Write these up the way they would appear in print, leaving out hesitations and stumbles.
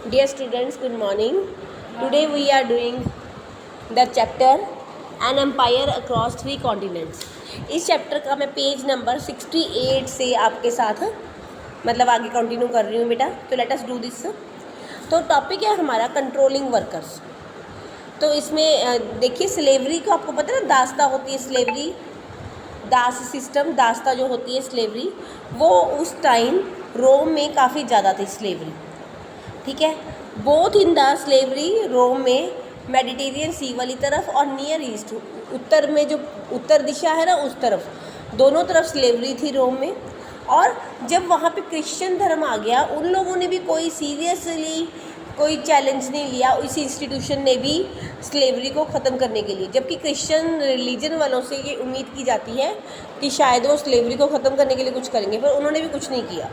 Dear students, good morning. Today we are doing the chapter An Empire Across Three Continents. इस chapter का मैं page number 68 से आपके साथ मतलब आगे कंटिन्यू कर रही हूँ बेटा. तो लेट अस डू दिस. तो टॉपिक है हमारा कंट्रोलिंग वर्कर्स. तो इसमें देखिए स्लेवरी को आपको पता है ना, दास्ता होती है स्लेवरी, दास सिस्टम, दास्ता जो होती है स्लेवरी, वो उस टाइम रोम में काफ़ी ज़्यादा थी स्लेवरी. ठीक है. बोथ इन द स्लेवरी रोम में मेडिटेरियन सी वाली तरफ और नियर ईस्ट उत्तर में, जो उत्तर दिशा है ना उस तरफ, दोनों तरफ स्लेवरी थी रोम में. और जब वहाँ पे क्रिश्चियन धर्म आ गया, उन लोगों ने भी कोई सीरियसली कोई चैलेंज नहीं लिया इस इंस्टीट्यूशन ने भी स्लेवरी को ख़त्म करने के लिए. जबकि क्रिश्चियन रिलीजन वालों से ये उम्मीद की जाती है कि शायद वो स्लेवरी को ख़त्म करने के लिए कुछ करेंगे, पर उन्होंने भी कुछ नहीं किया.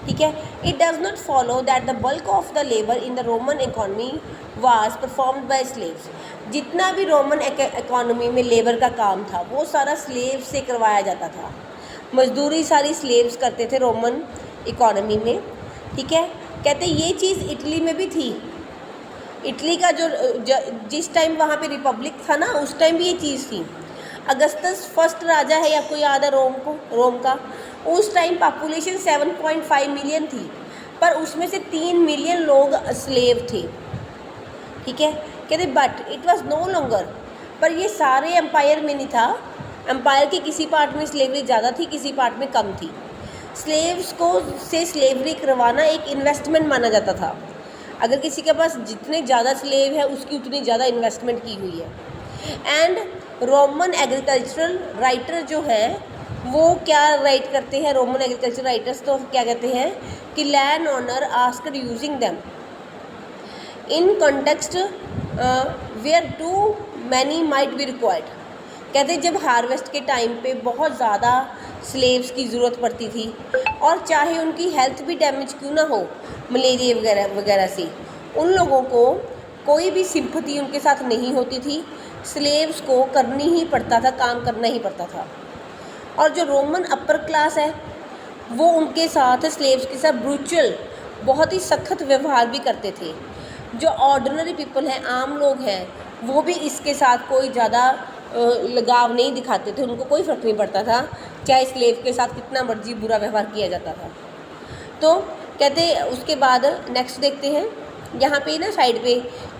ठीक है. It does not follow that the bulk of the labour in the Roman economy was performed by slaves. जितना भी रोमन इकॉनमी में लेबर का काम था वो सारा स्लेव से करवाया जाता था. मजदूरी सारी स्लेव्स करते थे रोमन इकॉनमी में. ठीक है. कहते ये चीज़ इटली में भी थी. इटली का जिस टाइम वहाँ पे रिपब्लिक था ना, उस टाइम भी ये चीज़ थी. अगस्तस फर्स्ट राजा है, आपको याद है रोम का. उस टाइम पॉपुलेशन 7.5 मिलियन थी, पर उसमें से 3 मिलियन लोग स्लेव थे. ठीक है. कहते but it was no longer. पर ये सारे एम्पायर में नहीं था. एम्पायर के किसी पार्ट में स्लेवरी ज़्यादा थी, किसी पार्ट में कम थी. स्लेव्स को से स्लेवरी करवाना एक इन्वेस्टमेंट माना जाता था. अगर किसी के पास जितने ज़्यादा स्लेव है उसकी उतनी ज़्यादा इन्वेस्टमेंट की हुई है. एंड रोमन एग्रीकल्चरल राइटर जो है वो क्या राइट करते हैं, रोमन एग्रीकल्चर राइटर्स तो क्या कहते हैं कि land owner asked using them in context where too many might be required. कहते जब हार्वेस्ट के टाइम पे बहुत ज़्यादा स्लेव्स की ज़रूरत पड़ती थी, और चाहे उनकी हेल्थ भी डैमेज क्यों ना हो मलेरिया वगैरह वगैरह से, उन लोगों को कोई भी सिंपैथी उनके साथ नहीं होती थी. स्लेव्स को करनी ही पड़ता था, काम करना ही पड़ता था. और जो रोमन अपर क्लास है वो उनके साथ स्लेव्स के साथ ब्रूचल, बहुत ही सख्त व्यवहार भी करते थे. जो ऑर्डिनरी पीपल हैं, आम लोग हैं, वो भी इसके साथ कोई ज़्यादा लगाव नहीं दिखाते थे. उनको कोई फ़र्क नहीं पड़ता था चाहे स्लेव के साथ कितना मर्जी बुरा व्यवहार किया जाता था. तो कहते उसके बाद नेक्स्ट देखते हैं. यहाँ पे ना साइड पे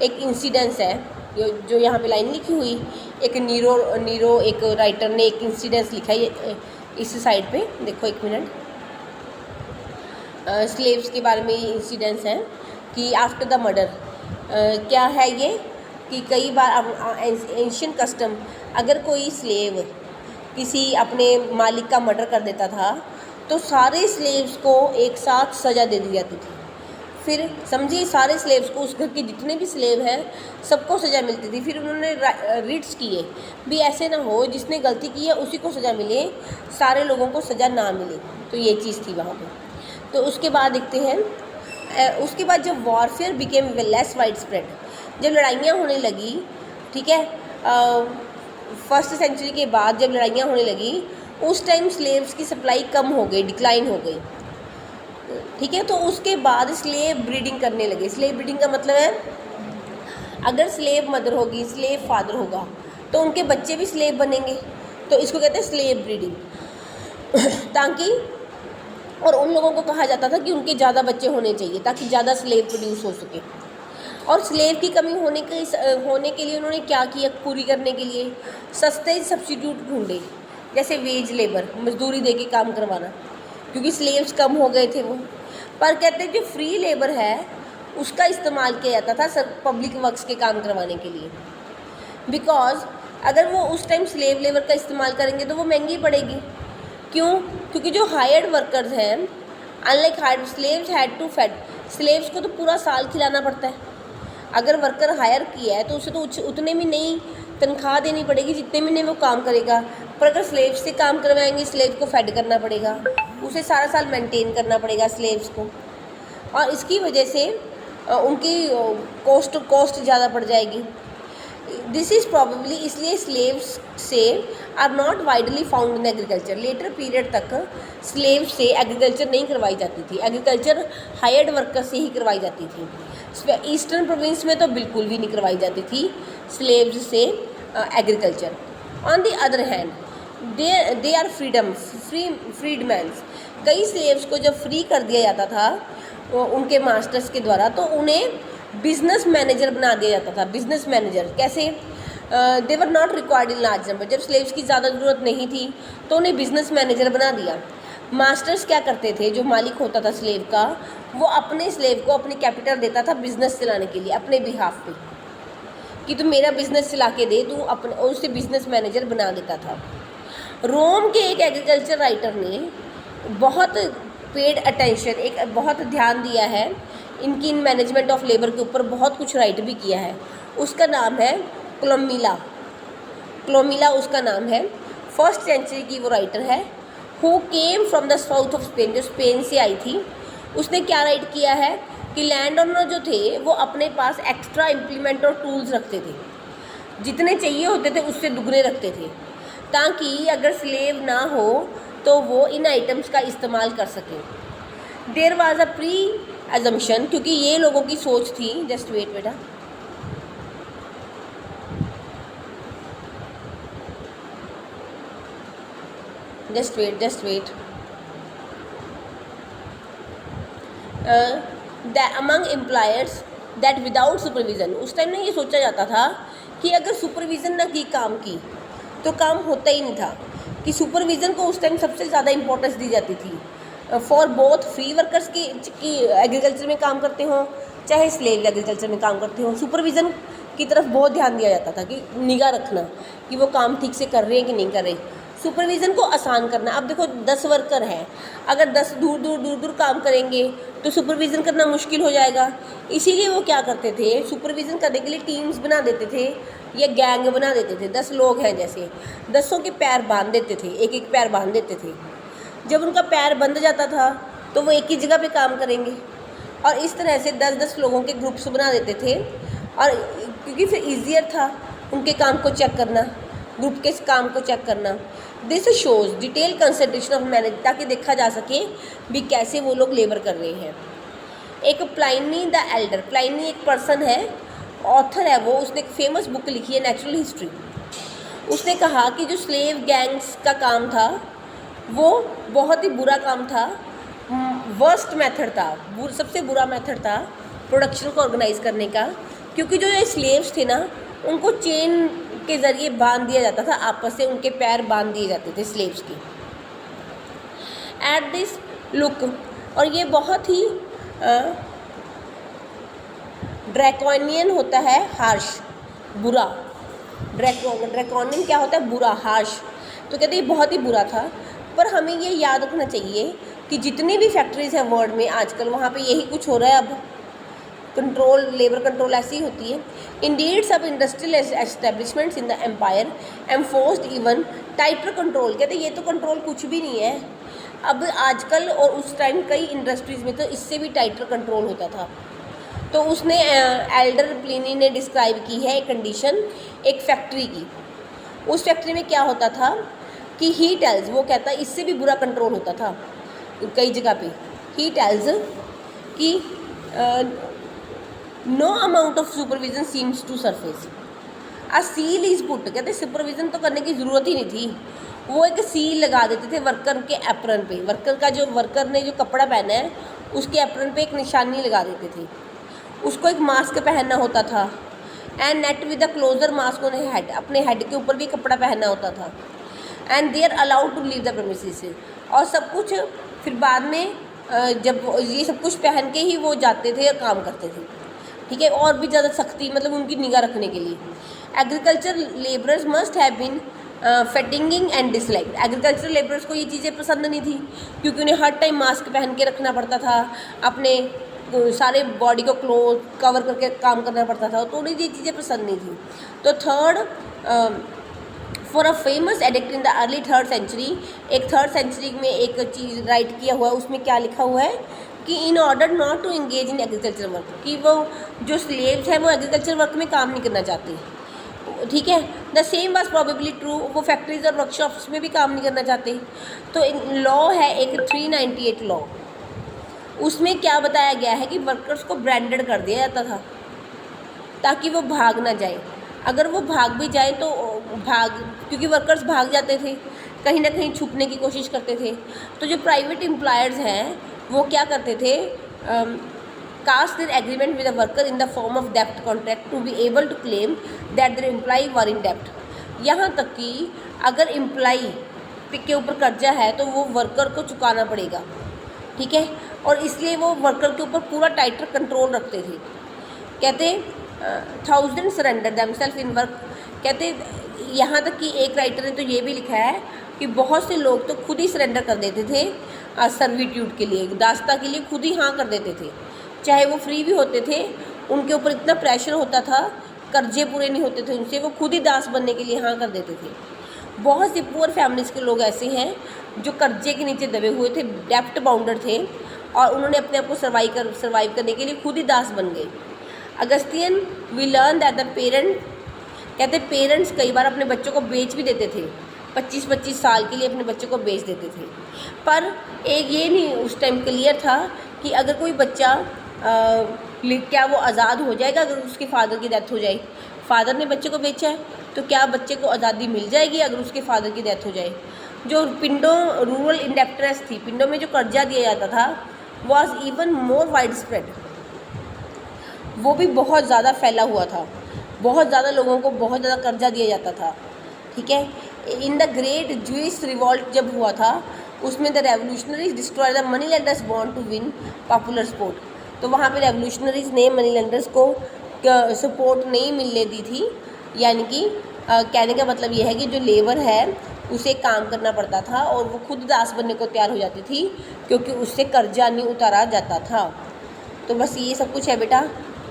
एक इंसिडेंस है जो यहाँ पे लाइन लिखी हुई. एक नीरो एक राइटर ने एक इंसिडेंस लिखा है इस साइड पे. देखो एक मिनट. स्लेव्स के बारे में इंसिडेंस है कि आफ्टर द मर्डर क्या है ये कि कई बार एंशियंट कस्टम, अगर कोई स्लेव किसी अपने मालिक का मर्डर कर देता था तो सारे स्लेव्स को एक साथ सज़ा दे दी जाती थी. फिर समझिए सारे स्लेव्स को, उस घर के जितने भी स्लेव हैं सबको सज़ा मिलती थी. फिर उन्होंने रिट्स किए भी ऐसे ना हो जिसने गलती की है उसी को सज़ा मिले, सारे लोगों को सज़ा ना मिले. तो ये चीज़ थी वहाँ पे. तो उसके बाद देखते हैं. उसके बाद जब warfare became less wide spread, जब लड़ाइयाँ होने लगी, ठीक है, फर्स्ट सेंचुरी के बाद जब लड़ाइयाँ होने लगी, उस टाइम स्लेव्स की सप्लाई कम हो गई, डिक्लाइन हो गई. ठीक है. तो उसके बाद स्लेव ब्रीडिंग करने लगे. स्लेव ब्रीडिंग का मतलब है अगर स्लेव मदर होगी, स्लेव फादर होगा, तो उनके बच्चे भी स्लेव बनेंगे. तो इसको कहते हैं स्लेव ब्रीडिंग. ताकि और उन लोगों को कहा जाता था कि उनके ज़्यादा बच्चे होने चाहिए ताकि ज़्यादा स्लेव प्रोड्यूस हो सके. और स्लेव की कमी होने के लिए उन्होंने क्या किया, पूरी करने के लिए सस्ते सब्स्टिट्यूट ढूंढे, जैसे वेज लेबर, मजदूरी दे के काम करवाना, क्योंकि स्लेव्स कम हो गए थे वो. पर कहते हैं जो फ्री लेबर है उसका इस्तेमाल किया जाता था पब्लिक वर्क्स के काम करवाने के लिए. बिकॉज अगर वो उस टाइम स्लेव लेबर का इस्तेमाल करेंगे तो वो महंगी पड़ेगी. क्यों? क्योंकि जो हायर्ड वर्कर्स हैं, unlike hired slaves had to fed, slaves को तो पूरा साल खिलाना पड़ता है. अगर वर्कर हायर किया है तो उसे तो उतने में नहीं तनख्वाह देनी पड़ेगी जितने में नहीं वो काम करेगा. पर अगर स्लेव से काम करवाएंगे, स्लेव को फेड करना पड़ेगा, उसे सारा साल मेंटेन करना पड़ेगा स्लेव्स को, और इसकी वजह से उनकी कॉस्ट ज़्यादा पड़ जाएगी. दिस इज़ प्रॉबेबली, इसलिए स्लेव्स से are not widely found in agriculture. Later period तक स्लेव से एग्रीकल्चर नहीं करवाई जाती थी, एग्रीकल्चर हायर्ड वर्कर से ही करवाई जाती थी। ईस्टर्न प्रोविंस में तो बिल्कुल भी नहीं करवाई जाती थी स्लेव्स से agriculture. On the other hand they are freedmans. कई स्लेव्स को जब फ्री कर दिया जाता था उनके मास्टर्स के द्वारा, तो उन्हें बिजनेस मैनेजर बना दिया जाता था। बिजनेस मैनेजर कैसे? They were not required in large number. जब स्लेव्स की ज़्यादा ज़रूरत नहीं थी तो उन्हें बिजनेस मैनेजर बना दिया। मास्टर्स क्या करते थे, जो मालिक होता था स्लेव का, वो अपने स्लेव को अपनी कैपिटल देता था बिजनेस चलाने के लिए अपने बिहाफ पे, कि तू मेरा बिजनेस चला के दे, तू अपने, और उसे बिजनेस मैनेजर बना देता था। रोम के एक एग्रीकल्चर राइटर ने बहुत पेड अटेंशन, एक बहुत ध्यान दिया है इनकी इन मैनेजमेंट ऑफ लेबर के ऊपर, बहुत कुछ राइट भी किया है। उसका नाम है क्लोमिला उसका नाम है। फर्स्ट सेंचुरी की वो राइटर है। Who came from the south of Spain, जो स्पेन से आई थी। उसने क्या राइट किया है कि लैंड ओनर जो थे वो अपने पास एक्स्ट्रा इम्प्लीमेंट और टूल्स रखते थे, जितने चाहिए होते थे उससे दुगने रखते थे, ताकि अगर स्लेव ना हो तो वो इन आइटम्स का इस्तेमाल कर सकें। There was a presumption, क्योंकि ये लोगों की सोच थी। जस्ट वेट बेटा, just wait among employers that without supervision. उस टाइम ना ये सोचा जाता था कि अगर सुपरविज़न ना की काम की तो काम होता ही नहीं था, कि सुपरविज़न को उस टाइम सबसे ज़्यादा इंपॉर्टेंस दी जाती थी। फॉर बोथ फ्री वर्कर्स की एग्रीकल्चर में काम करते हों चाहे स्लेव एग्रीकल्चर में काम करते हों, सुपरविज़न की तरफ बहुत ध्यान दिया जाता था, कि निगाह रखना कि वो काम ठीक से कर रहे हैं कि नहीं कर रहे। सुपरविज़न को आसान करना। अब देखो 10 वर्कर हैं, अगर 10 दूर काम करेंगे तो सुपरविज़न करना मुश्किल हो जाएगा। इसीलिए वो क्या करते थे, सुपरविज़न करने के लिए टीम्स बना देते थे या गैंग बना देते थे। 10 लोग हैं जैसे, 10 के पैर बांध देते थे, एक पैर बांध देते थे। जब उनका पैर बंध जाता था तो वो एक ही जगह पे काम करेंगे, और इस तरह से 10-10 लोगों के ग्रुप्स बना देते थे। और क्योंकि फिर ईजियर था उनके काम को चेक करना, ग्रुप के काम को चेक करना। This shows detail concentration of manage, ताकि देखा जा सके भी कैसे वो लोग लेबर कर रहे हैं। एक प्लाइनी द एल्डर, प्लाइनी एक पर्सन है, ऑथर है वो, उसने एक फेमस बुक लिखी है नेचुरल हिस्ट्री। उसने कहा कि जो स्लेव गैंग्स का काम था वो बहुत ही बुरा काम था, वर्स्ट मेथड था, सबसे बुरा मेथड था प्रोडक्शन को ऑर्गेनाइज करने का, क्योंकि जो ये स्लेव्स थे ना उनको चेन के ज़रिए बांध दिया जाता था, आपस से उनके पैर बांध दिए जाते थे स्लेव्स के। एट दिस लुक, और ये बहुत ही ड्रैकोनियन होता है, हार्श, बुरा। ड्रैकोनियन क्या होता है? बुरा, हार्श। तो कहते हैं बहुत ही बुरा था। पर हमें ये याद रखना चाहिए कि जितनी भी फैक्ट्रीज़ हैं वर्ल्ड में आजकल, वहाँ पे यही कुछ हो रहा है। अब कंट्रोल, लेबर कंट्रोल ऐसी होती है। इंडीड सब industrial establishments in the empire enforced even tighter control. कहते ये तो कंट्रोल कुछ भी नहीं है अब आजकल, और उस टाइम कई इंडस्ट्रीज़ में तो इससे भी टाइटर कंट्रोल होता था। तो उसने एल्डर प्लिनी ने डिस्क्राइब की है एक कंडीशन एक फैक्ट्री की। उस फैक्ट्री में क्या होता था कि ही टेल्स, वो कहता है इससे भी बुरा कंट्रोल होता था कई जगह पे। ही टेल्स कि no amount of supervision seems to suffice, a seal is put. कहते सुपरविजन तो करने की ज़रूरत ही नहीं थी, वो एक सील लगा देते थे वर्कर के एप्रन पे। वर्कर ने जो कपड़ा पहना है उसके एप्रन पे एक निशानी लगा देते थे। उसको एक मास्क पहनना होता था, and net with a closer mask on head, अपने हेड के ऊपर भी कपड़ा पहनना होता था। And they are allowed to leave the premises, और सब कुछ फिर बाद में जब ये सब कुछ पहन के ही वो जाते थे और काम करते थे। ठीक है, और भी ज़्यादा सख्ती, मतलब उनकी निगाह रखने के लिए। Agriculture labourers must have been fettering and dislike. Agriculture labourers को ये चीज़ें पसंद नहीं थी, क्योंकि उन्हें हर टाइम मास्क पहन के रखना पड़ता था, अपने सारे बॉडी को क्लोथ कवर करके काम करना पड़ता था, तो उन्हें ये चीज़ें पसंद नहीं थी। तो third for a famous edict in the early 3rd century, एक 3rd सेंचुरी में एक चीज़ राइट किया हुआ है, उसमें क्या लिखा हुआ है कि in order not to engage in agriculture work, कि वो जो स्लेव्स हैं वो एग्रीकल्चर वर्क में काम नहीं करना चाहते। ठीक है। The same was probably true, वो फैक्ट्रीज और वर्कशॉप्स में भी काम नहीं करना चाहते। तो लॉ है एक 398 लॉ, उसमें क्या बताया गया है कि वर्कर्स को ब्रांडेड कर दिया जाता था ताकि वो भाग ना जाए। अगर वो भाग भी जाए तो क्योंकि वर्कर्स भाग जाते थे, कहीं ना कहीं छुपने की कोशिश करते थे। तो जो प्राइवेट एम्प्लॉयर्स हैं वो क्या करते थे, cast there agreement with the worker in the form of dept contract to be able to claim that there employ वर इन डेप्ट। यहाँ तक कि अगर एम्प्लॉय के ऊपर कर्जा है तो वो वर्कर को चुकाना पड़ेगा, ठीक है। और इसलिए वो वर्कर के ऊपर पूरा टाइटर कंट्रोल रखते थे। कहते thousand surrender themselves in work. कहते यहाँ तक कि एक राइटर ने तो ये भी लिखा है कि बहुत से लोग तो खुद ही सरेंडर कर देते थे सर्विट्यूड के लिए, दास्ता के लिए खुद ही हाँ कर देते थे, चाहे वो फ्री भी होते थे। उनके ऊपर इतना प्रेशर होता था, कर्जे पूरे नहीं होते थे उनसे, वो खुद ही दास बनने के लिए हाँ कर देते थे। बहुत से पुअर फैमिलीज़ के लोग ऐसे हैं जो कर्जे के नीचे दबे हुए थे, डेप्ट बाउंडर थे, और उन्होंने अपने आप को सर्वाइव करने के लिए खुद ही दास बन गए। Augustine we learn that the parent, कहते पेरेंट्स कई बार अपने बच्चों को बेच भी देते थे, 25-25 साल के लिए अपने बच्चों को बेच देते थे। पर एक ये नहीं उस टाइम क्लियर था कि अगर कोई बच्चा क्या वो आज़ाद हो जाएगा अगर उसके फादर की डेथ हो जाए। फादर ने बच्चे को बेचा है तो क्या बच्चे को आज़ादी मिल जाएगी अगर उसके फादर की डेथ हो जाए। जो पिंडों रूरल इंडेप्टरेस थी, पिंडों में जो कर्जा दिया जाता था, was even more wide spread, वो भी बहुत ज़्यादा फैला हुआ था, बहुत ज़्यादा लोगों को बहुत ज़्यादा कर्जा दिया जाता था, ठीक है। In the great Jewish revolt जब हुआ था उसमें the revolutionaries destroy the money lenders want to win popular support. तो वहाँ पे रेवोल्यूशनरीज ने मनी लेंडर्स को सपोर्ट नहीं मिलने दी थी, यानी कि कहने का मतलब ये है कि जो लेबर है उसे काम करना पड़ता था और वो खुद दास बनने को तैयार हो जाती थी क्योंकि उससे कर्जा नहीं उतारा जाता था। तो बस ये सब कुछ है बेटा।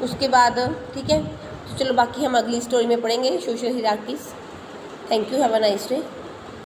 उसके बाद ठीक है, तो चलो बाकी हम अगली स्टोरी में पढ़ेंगे social hierarchies. Thank you, have a nice day.